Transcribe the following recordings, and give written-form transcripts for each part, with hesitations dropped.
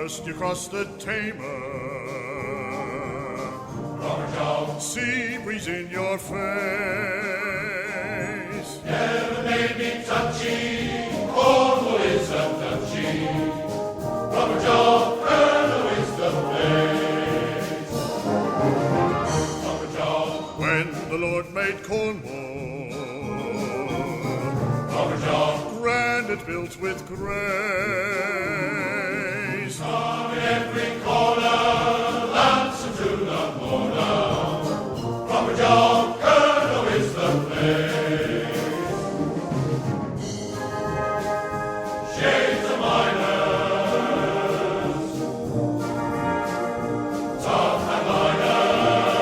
First you cross the Tamar, sea breeze in your face. Never made me touchy, Cornwall is a duchy. Robert John, Colonel is the place. Robert John, When the Lord made Cornwall, Robert John, grand and built with grace. from every corner, ransom to the mourner. Robert John, Colonel is the place. Shades of miners, top and liners,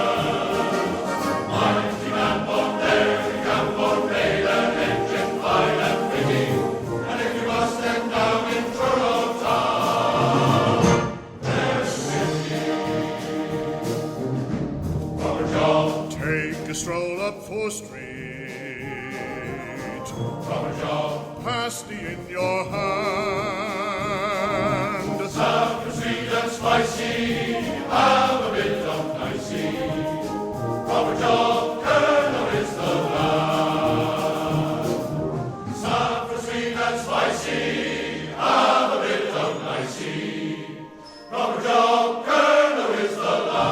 mighty man born there, young born made an engine fine and pretty, and if you must them down in Truro town, there's Robert John, Take a stroll up 4th Street, Robert John, pasty in your hand. sour, sweet and spicy, have a bit of nicey. Robert John, Colonel is the lad. Sour, sweet and spicy, have a bit of nicey. Robert John, Colonel is the lad.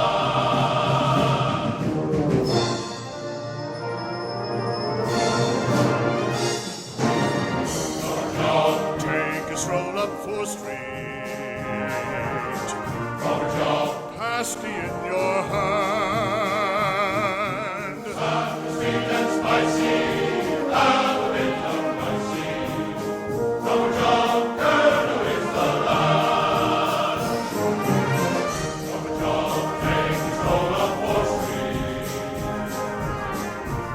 Robert John, Take a stroll up 4th Street, Robert John, pasty in your hand. sour, sweet and spicy, have a bit of nicey. Robert John, Colonel is the lad. Robert John, take his roll up 4th Street.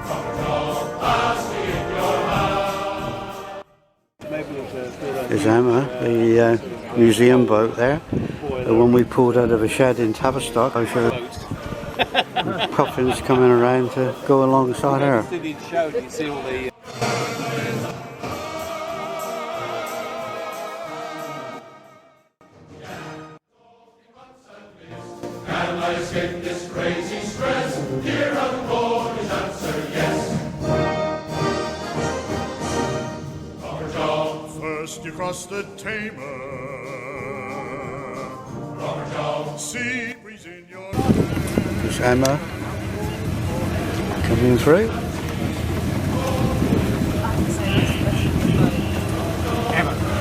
Robert John, pasty in your hand. There's Emma, the museum boat there. The one we pulled out of a shed in Tavistock. I showed puffins coming around to go alongside her. Can I escape this crazy stress? Here on board his answer, yes. Robert John, First you cross the Tamar, Robert John, sea breeze in your There's Emma coming through.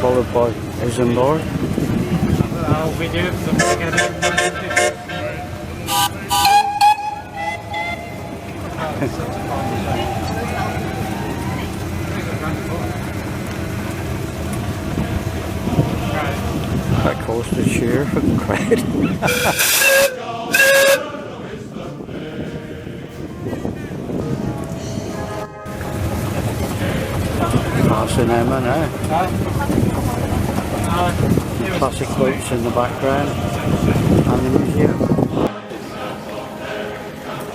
Followed by Isambard. We do That caused a cheer from the crowd. Passing Emma now. Classic boats in the background and the museum.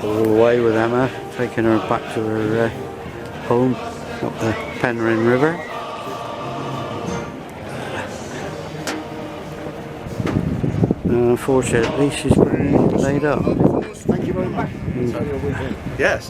All the way with Emma, taking her back to her home up the Penryn River. Unfortunately, she's been laid up. Thank you very much. Yes.